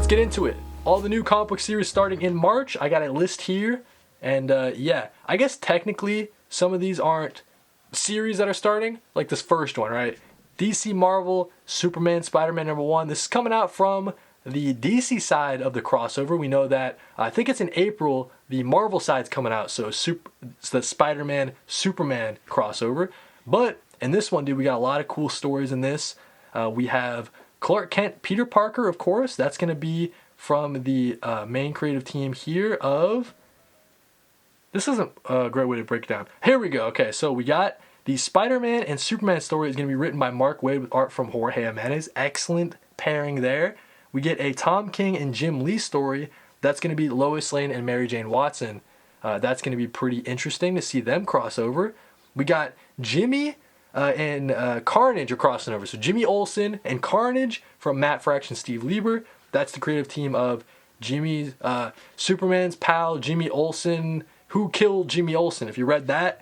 let's get into it. All the new comic book series starting in March. I got a list here. And yeah, I guess technically some of these aren't series that are starting, like this first one, right? DC Marvel, Superman, Spider-Man #1. This is coming out from the DC side of the crossover. We know that, I think it's in April, the Marvel side's coming out, so it's the Spider-Man, Superman crossover. But in this one, dude, we got a lot of cool stories in this. We have Clark Kent, Peter Parker, of course. That's going to be from the main creative team here of... This isn't a great way to break it down. Here we go. Okay, so we got the Spider-Man and Superman story is going to be written by Mark Waid with art from Jorge Jimenez. Excellent pairing there. We get a Tom King and Jim Lee story. That's going to be Lois Lane and Mary Jane Watson. That's going to be pretty interesting to see them cross over. We got Jimmy and Carnage are crossing over. So Jimmy Olsen and Carnage from Matt Fraction, Steve Lieber. That's the creative team of Jimmy's Superman's pal, Jimmy Olsen. Who Killed Jimmy Olsen? If you read that,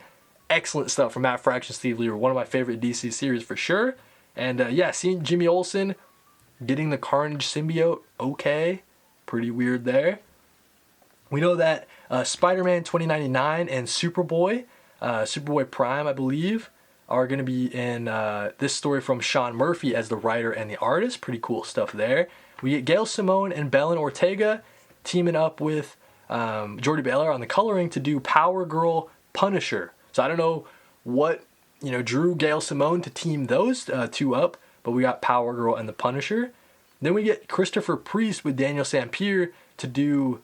excellent stuff from Matt Fraction, Steve Lieber. One of my favorite DC series for sure. And yeah, seeing Jimmy Olsen getting the Carnage symbiote, okay. Pretty weird there. We know that Spider-Man 2099 and Superboy, Superboy Prime, I believe, are going to be in this story from Sean Murphy as the writer and the artist. Pretty cool stuff there. We get Gail Simone and Belen Ortega teaming up with Jordi Baylor on the coloring to do Power Girl Punisher. So I don't know what, drew Gail Simone to team those two up, but we got Power Girl and the Punisher. Then we get Christopher Priest with Daniel Sampere to do,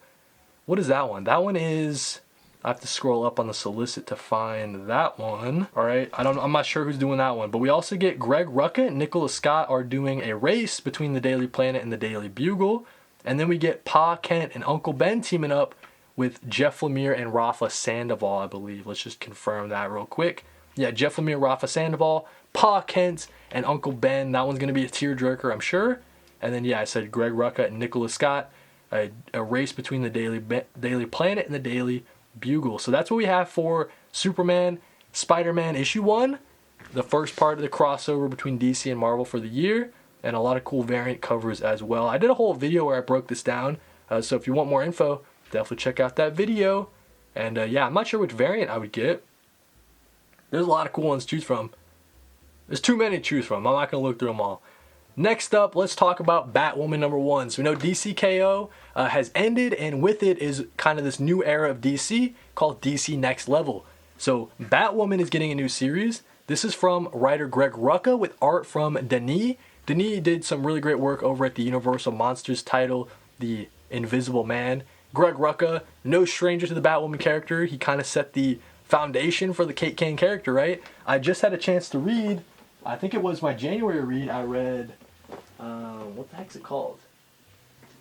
what is that one? That one is, I have to scroll up on the solicit to find that one. All right, I'm not sure who's doing that one, but we also get Greg Rucka and Nicholas Scott are doing a race between the Daily Planet and the Daily Bugle. And then we get Pa Kent and Uncle Ben teaming up with Jeff Lemire and Rafa Sandoval, I believe. Let's just confirm that real quick. Yeah, Jeff Lemire, Rafa Sandoval, Pa Kent, and Uncle Ben. That one's going to be a tearjerker, I'm sure. And then, yeah, I said Greg Rucka and Nicholas Scott, a race between the Daily Planet and the Daily Bugle. So that's what we have for Superman, Spider-Man issue 1, the first part of the crossover between DC and Marvel for the year. And a lot of cool variant covers as well. I did a whole video where I broke this down, so if you want more info, definitely check out that video. And yeah, I'm not sure which variant I would get. There's a lot of cool ones to choose from. There's too many to choose from. I'm not going to look through them all. Next up, let's talk about Batwoman #1. So we know DCKO has ended, and with it is kind of this new era of DC called DC Next Level. So Batwoman is getting a new series. This is from writer Greg Rucka with art from Denis. Denis did some really great work over at the Universal Monsters title, The Invisible Man. Greg Rucka, no stranger to the Batwoman character. He kind of set the foundation for the Kate Kane character, right? I just had a chance to read, I think it was my January read, I read, what the heck's it called?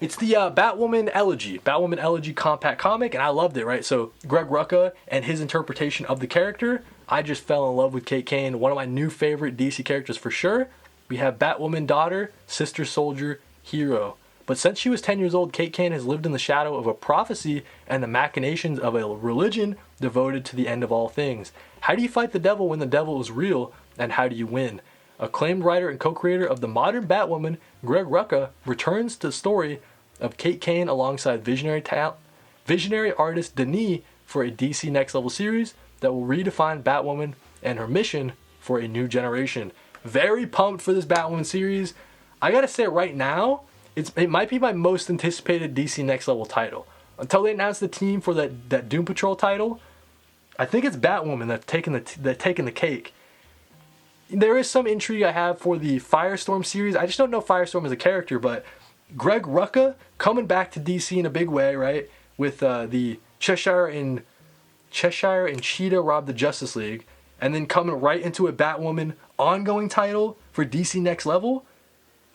It's the Batwoman Elegy compact comic, and I loved it, right? So Greg Rucka and his interpretation of the character, I just fell in love with Kate Kane, one of my new favorite DC characters for sure. We have Batwoman daughter, sister soldier, hero. But since she was 10 years old, Kate Kane has lived in the shadow of a prophecy and the machinations of a religion devoted to the end of all things. How do you fight the devil when the devil is real, and how do you win? Acclaimed writer and co-creator of the modern Batwoman, Greg Rucka, returns to the story of Kate Kane alongside visionary artist Denis for a DC Next Level series that will redefine Batwoman and her mission for a new generation. Very pumped for this Batwoman series. I gotta say right now, it might be my most anticipated DC Next Level title. Until they announce the team for that Doom Patrol title, I think it's Batwoman that's taking the cake. There is some intrigue I have for the Firestorm series. I just don't know Firestorm as a character, but Greg Rucka coming back to DC in a big way, right? With the Cheshire and Cheetah robbed the Justice League, and then coming right into a Batwoman ongoing title for DC Next Level.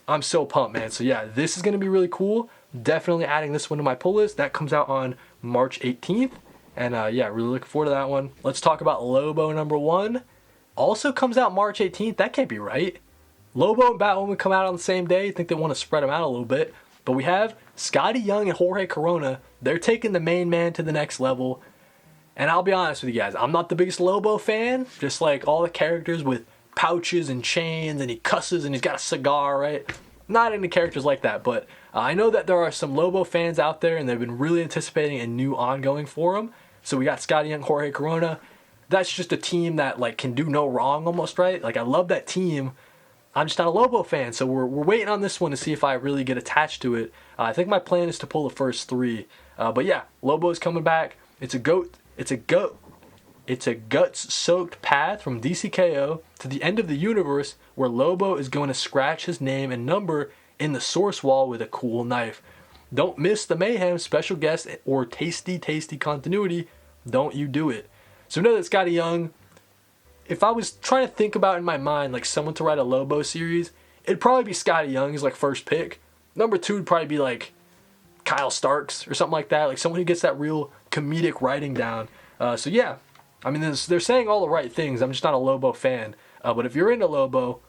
I'm so pumped, man. So yeah, this is going to be really cool. Definitely adding this one to my pull list. That comes out on March 18th. And yeah, really looking forward to that one. Let's talk about Lobo #1. Also comes out March 18th. That can't be right. Lobo and Batwoman come out on the same day. I think they want to spread them out a little bit. But we have Scotty Young and Jorge Corona. They're taking the main man to the next level. And I'll be honest with you guys, I'm not the biggest Lobo fan. Just like all the characters with pouches and chains, and he cusses and he's got a cigar, right? Not into characters like that, but I know that there are some Lobo fans out there, and they've been really anticipating a new ongoing for him. So we got Scotty Young, Jorge Corona. That's just a team that like can do no wrong almost, right? Like I love that team. I'm just not a Lobo fan, so we're waiting on this one to see if I really get attached to it. I think my plan is to pull the first 3. But yeah, Lobo is coming back. It's a guts-soaked path from DCKO to the end of the universe where Lobo is going to scratch his name and number in the source wall with a cool knife. Don't miss the mayhem, special guest, or tasty continuity. Don't you do it. So know that Scotty Young, if I was trying to think about in my mind like someone to write a Lobo series, it'd probably be Scotty Young as like first pick. Number 2 would probably be like Kyle Starks or something like that, like someone who gets that real comedic writing down. So yeah, I mean they're saying all the right things. I'm just not a Lobo fan. But if you're into Lobo,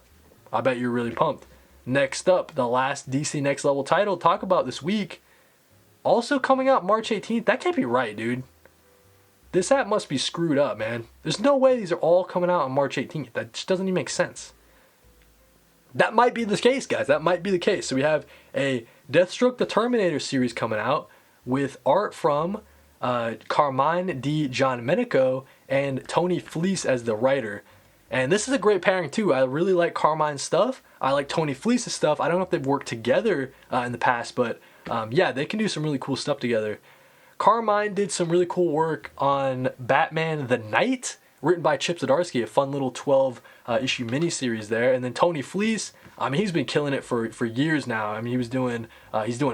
I bet you're really pumped. Next up, the last DC Next Level title to talk about this week, also coming out March 18th. That can't be right, dude. This app must be screwed up, man. There's no way these are all coming out on March 18th. That just doesn't even make sense. That might be the case, guys. That might be the case. So we have a Deathstroke the Terminator series coming out with art from Carmine Di Giandomenico and Tony Fleece as the writer. And this is a great pairing too. I really like Carmine's stuff. I like Tony Fleece's stuff. I don't know if they've worked together in the past, but yeah, they can do some really cool stuff together. Carmine did some really cool work on Batman the Knight, written by Chip Zdarsky, a fun little 12-issue miniseries there. And then Tony Fleece, I mean, he's been killing it for years now. I mean, he's doing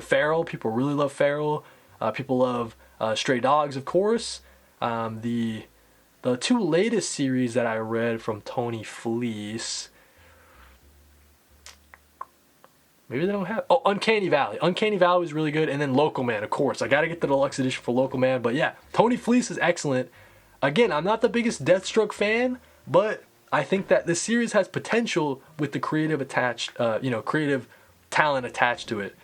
Feral. People really love Feral. People love Stray Dogs, of course. The 2 latest series that I read from Tony Fleece, maybe they don't have... Oh, Uncanny Valley. Uncanny Valley was really good. And then Local Man, of course. I got to get the deluxe edition for Local Man. But yeah, Tony Fleece is excellent. Again, I'm not the biggest Deathstroke fan, but I think that this series has potential with the creative talent attached to it.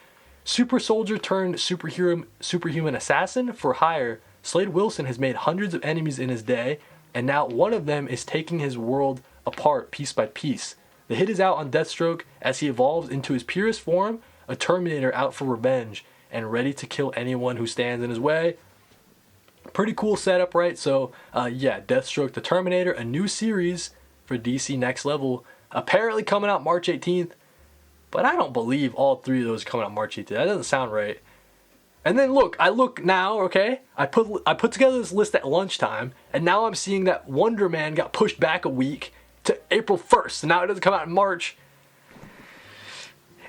Super soldier turned superhuman assassin for hire, Slade Wilson has made hundreds of enemies in his day, and now one of them is taking his world apart piece by piece. The hit is out on Deathstroke as he evolves into his purest form, a Terminator out for revenge and ready to kill anyone who stands in his way. Pretty cool setup, right? So yeah, Deathstroke the Terminator, a new series for DC Next Level, apparently coming out March 18th, but I don't believe all 3 of those are coming out March 18th. That doesn't sound right. And then I look now, okay? I put together this list at lunchtime, and now I'm seeing that Wonder Man got pushed back a week to April 1st, and now it doesn't come out in March.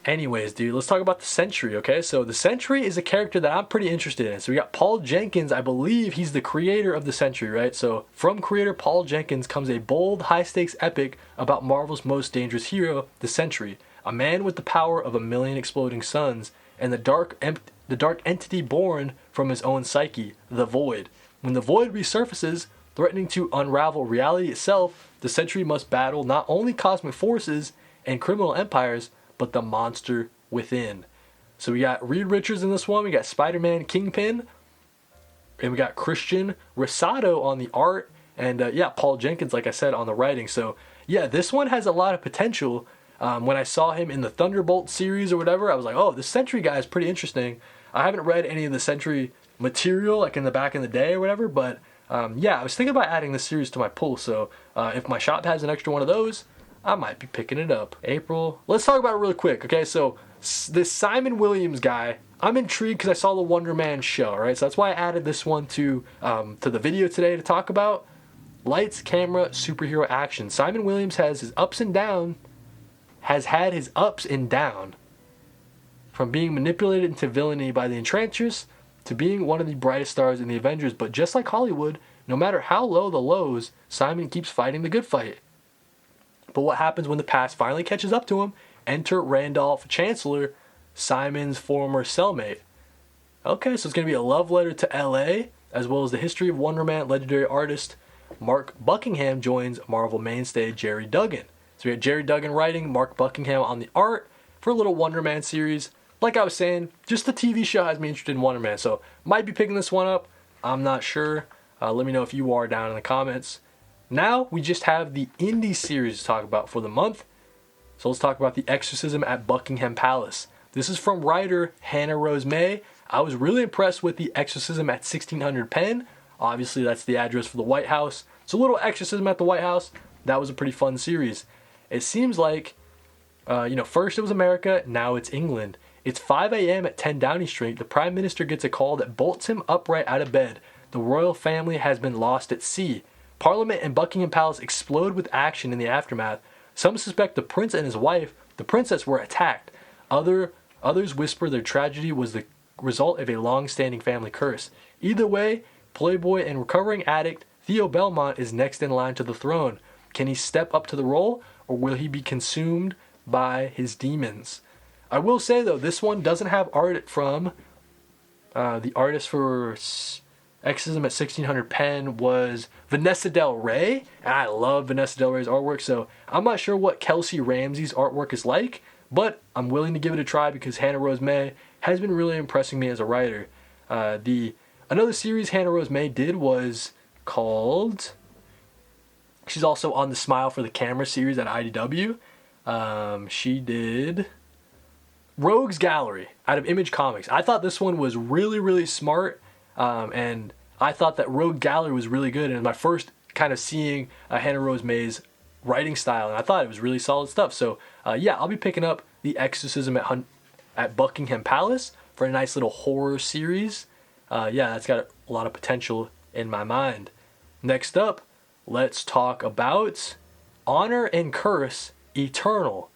Anyways, dude, let's talk about the Sentry, okay? So the Sentry is a character that I'm pretty interested in. So we got Paul Jenkins. I believe he's the creator of the Sentry, right? So from creator Paul Jenkins comes a bold, high-stakes epic about Marvel's most dangerous hero, the Sentry, a man with the power of 1,000,000 exploding suns and the dark entity born from his own psyche, the Void. When the Void resurfaces, threatening to unravel reality itself, the Sentry must battle not only cosmic forces and criminal empires, but the monster within. So we got Reed Richards in this one, we got Spider-Man Kingpin, and we got Christian Rosado on the art, and yeah, Paul Jenkins, like I said, on the writing. So yeah, this one has a lot of potential. When I saw him in the Thunderbolt series or whatever, I was like, oh, the Sentry guy is pretty interesting. I haven't read any of the Sentry material, like in the back in the day or whatever, but yeah, I was thinking about adding this series to my pull, so if my shop has an extra one of those, I might be picking it up. April. Let's talk about it really quick, okay? So this Simon Williams guy, I'm intrigued because I saw the Wonder Man show, right? So that's why I added this one to the video today to talk about. Lights, camera, superhero action. Simon Williams has his ups and down, has had his ups and down, from being manipulated into villainy by the Enchantress to being one of the brightest stars in the Avengers. But just like Hollywood, no matter how low the lows, Simon keeps fighting the good fight. But what happens when the past finally catches up to him? Enter Randolph Chancellor, Simon's former cellmate. Okay, so it's going to be a love letter to LA, as well as the history of Wonder Man legendary artist Mark Buckingham joins Marvel mainstay Jerry Duggan. So we got Jerry Duggan writing, Mark Buckingham on the art for a little Wonder Man series. Like I was saying, just the TV show has me interested in Wonder Man, so might be picking this one up. I'm not sure. Let me know if you are down in the comments. Now we just have the indie series to talk about for the month. So let's talk about the Exorcism at Buckingham Palace. This is from writer Hannah Rose May. I was really impressed with the Exorcism at 1600 pen. Obviously, that's the address for the White House. So, a little Exorcism at the White House. That was a pretty fun series. It seems like, first it was America, now it's England. It's 5 a.m. at 10 Downing Street. The Prime Minister gets a call that bolts him upright out of bed. The royal family has been lost at sea. Parliament and Buckingham Palace explode with action in the aftermath. Some suspect the prince and his wife, the princess, were attacked. Others whisper their tragedy was the result of a long-standing family curse. Either way, playboy and recovering addict Theo Belmont is next in line to the throne. Can he step up to the role, or will he be consumed by his demons? I will say, though, this one doesn't have art from the artist for Exorcism at 1600 pen was Vanessa Del Rey, and I love Vanessa Del Rey's artwork, so I'm not sure what Kelsey Ramsey's artwork is like, but I'm willing to give it a try because Hannah Rose May has been really impressing me as a writer. Another series Hannah Rose May did was called... She's also on the Smile for the Camera series at IDW. She did Rogues Gallery out of Image Comics. I thought this one was really, really smart, and I thought that Rogue Gallery was really good, and it was my first kind of seeing Hannah Rose May's writing style, and I thought it was really solid stuff. So I'll be picking up The Exorcism at Buckingham Palace for a nice little horror series. That's got a lot of potential in my mind. Next up, let's talk about Honor and Curse Eternal.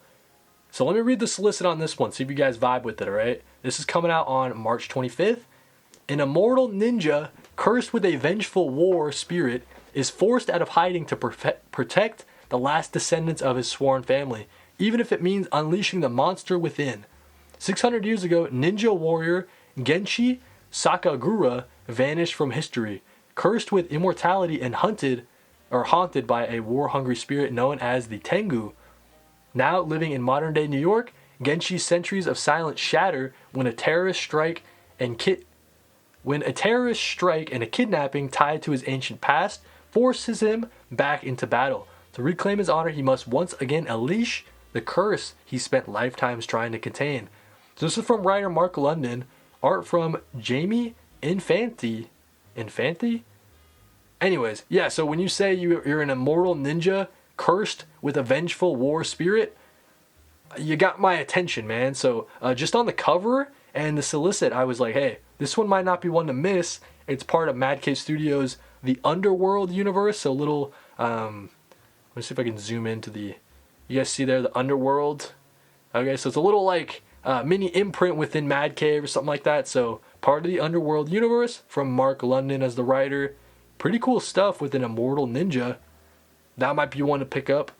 So let me read the solicit on this one, see if you guys vibe with it, alright? This is coming out on March 25th. An immortal ninja cursed with a vengeful war spirit is forced out of hiding to protect the last descendants of his sworn family, even if it means unleashing the monster within. 600 years ago, ninja warrior Genshi Sakagura vanished from history, cursed with immortality and haunted by a war-hungry spirit known as the Tengu. Now living in modern-day New York, Genshi's centuries of silence shatter when a terrorist strike and a kidnapping tied to his ancient past forces him back into battle. To reclaim his honor, he must once again unleash the curse he spent lifetimes trying to contain. So this is from writer Mark London, art from Jamie Infanti. Anyways, so when you say you're an immortal ninja cursed with a vengeful war spirit, you got my attention, man. So just on the cover and the solicit, I was like, hey, this one might not be one to miss. It's part of Mad Cave Studios' The Underworld universe. So little, let me see if I can zoom into you guys see there, the Underworld. Okay, so it's a little like mini imprint within Mad Cave or something like that. So part of the Underworld universe from Mark London as the writer. Pretty cool stuff with an immortal ninja. That might be one to pick up.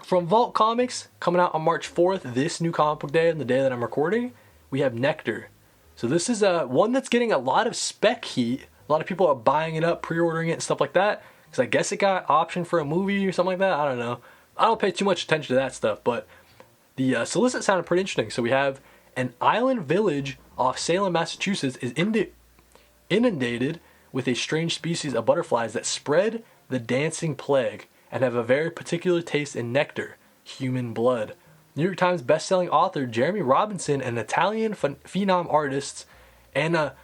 From Vault Comics, coming out on March 4th, this new comic book day and the day that I'm recording, we have Nectar. So this is one that's getting a lot of spec heat. A lot of people are buying it up, pre-ordering it and stuff like that. Because I guess it got optioned for a movie or something like that. I don't know. I don't pay too much attention to that stuff, but the solicit sounded pretty interesting. So we have an island village off Salem, Massachusetts is inundated with a strange species of butterflies that spread the dancing plague and have a very particular taste in nectar, human blood. New York Times bestselling author Jeremy Robinson and Italian phenom artists Anna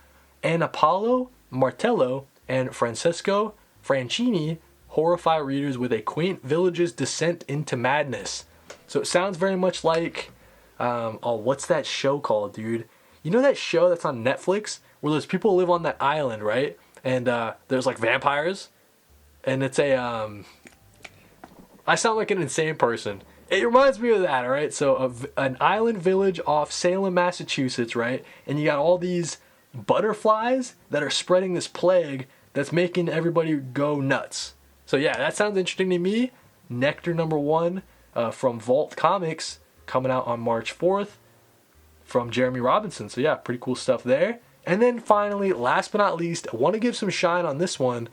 Paolo Martello and Francesco Franchini horrify readers with a quaint village's descent into madness. So it sounds very much like, what's that show called, dude? You know that show that's on Netflix where those people live on that island, right? And there's like vampires, and it's I sound like an insane person. It reminds me of that, all right? So an island village off Salem, Massachusetts, right? And you got all these butterflies that are spreading this plague that's making everybody go nuts. So yeah, that sounds interesting to me. Nectar #1 from Vault Comics coming out on March 4th from Jeremy Robinson. So yeah, pretty cool stuff there. And then finally, last but not least, I want to give some shine on this one.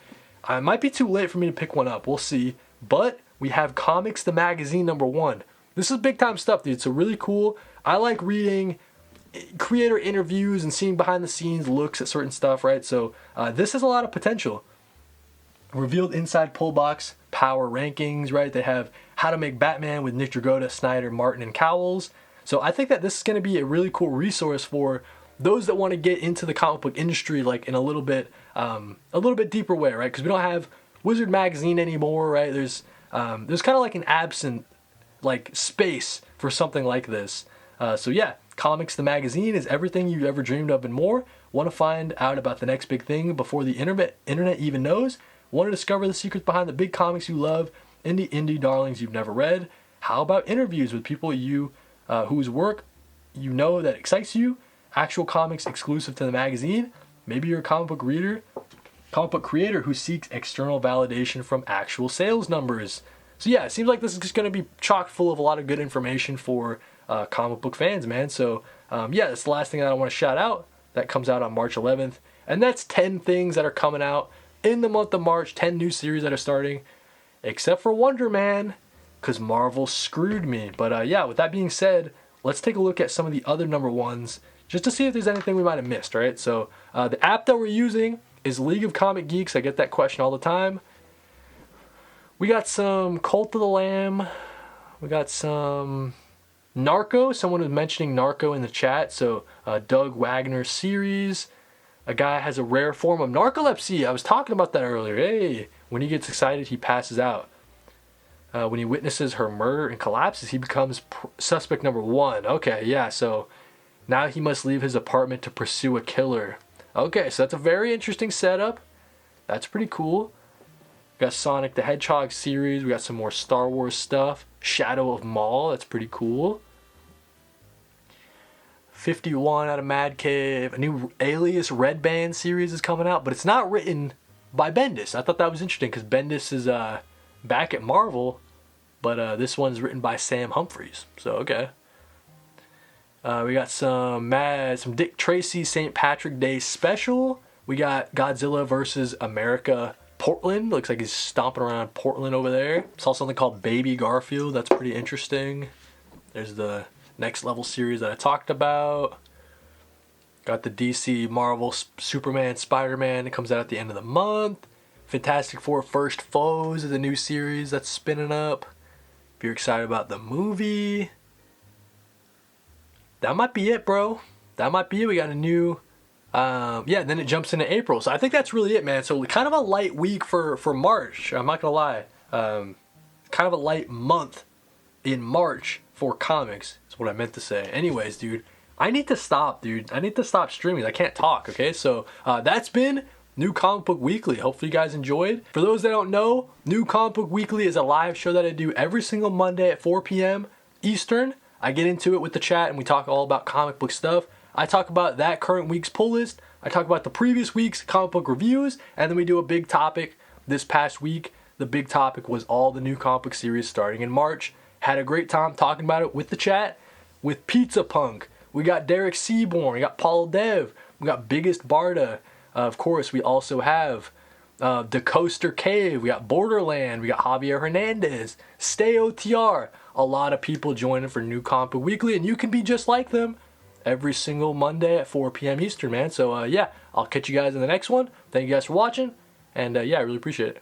It might be too late for me to pick one up. We'll see. But we have Comics the Magazine #1. This is big time stuff, dude. So really cool. I like reading creator interviews and seeing behind the scenes looks at certain stuff, right? So this has a lot of potential. Revealed inside pull box power rankings, right? They have How to Make Batman with Nick Dragotta, Snyder, Martin, and Cowles. So I think that this is going to be a really cool resource for those that want to get into the comic book industry, like in a little bit deeper way, right? Because we don't have Wizard Magazine anymore, right? There's kind of like an absent like space for something like this. So yeah, Comics the Magazine is everything you ever dreamed of and more. Want to find out about the next big thing before the internet even knows? Want to discover the secrets behind the big comics you love and the indie darlings you've never read? How about interviews with people whose work you know that excites you? Actual comics exclusive to the magazine? Maybe you're a comic book creator who seeks external validation from actual sales numbers. So yeah, it seems like this is just going to be chock full of a lot of good information for comic book fans, man. So yeah, that's the last thing that I want to shout out. That comes out on March 11th. And that's 10 things that are coming out in the month of March, 10 new series that are starting, except for Wonder Man, because Marvel screwed me. But yeah, with that being said, let's take a look at some of the other number ones just to see if there's anything we might have missed, right? So the app that we're using is League of Comic Geeks. I get that question all the time. We got some Cult of the Lamb. We got some Narco. Someone was mentioning Narco in the chat. So Doug Wagner's series. A guy has a rare form of narcolepsy. I was talking about that earlier. Hey, when he gets excited, he passes out. When he witnesses her murder and collapses, he becomes suspect number 1. Okay, yeah, so now he must leave his apartment to pursue a killer. Okay, so that's a very interesting setup. That's pretty cool. We got Sonic the Hedgehog series. We got some more Star Wars stuff. Shadow of Maul. That's pretty cool. 51 out of Mad Cave. A new Alias Red Band series is coming out, but it's not written by Bendis. I thought that was interesting because Bendis is back at Marvel, but this one's written by Sam Humphries. So okay. We got some Dick Tracy St. Patrick Day special. We got Godzilla versus America Portland. Looks like he's stomping around Portland over there. Saw something called Baby Garfield. That's pretty interesting. There's the Next Level series that I talked about. Got the DC Marvel Superman Spider-Man. It comes out at the end of the month. Fantastic Four First Foes is a new series that's spinning up. If you're excited about the movie, that might be it, bro. That might be it. We got a new yeah, then it jumps into April. So I think that's really it, man. So kind of a light week for March. I'm not gonna lie. Kind of a light month in March for comics. That's what I meant to say. Anyways, dude, I need to stop, I need to stop streaming. I can't talk, okay? So that's been New Comic Book Weekly. Hopefully you guys enjoyed. For those that don't know, New Comic Book Weekly is a live show that I do every single Monday at 4 p.m. Eastern. I get into it with the chat and we talk all about comic book stuff. I talk about that current week's pull list. I talk about the previous week's comic book reviews, and then we do a big topic this past week. The big topic was all the new comic book series starting in March. Had a great time talking about it with the chat, with Pizza Punk. We got Derek Seaborn, we got Paul Dev, we got Biggest Barda. Of course, we also have The Coaster Cave, we got Borderland, we got Javier Hernandez, Stay OTR. A lot of people joining for New Comic Book Weekly, and you can be just like them every single Monday at 4 p.m. Eastern, man. So yeah, I'll catch you guys in the next one. Thank you guys for watching, and yeah, I really appreciate it.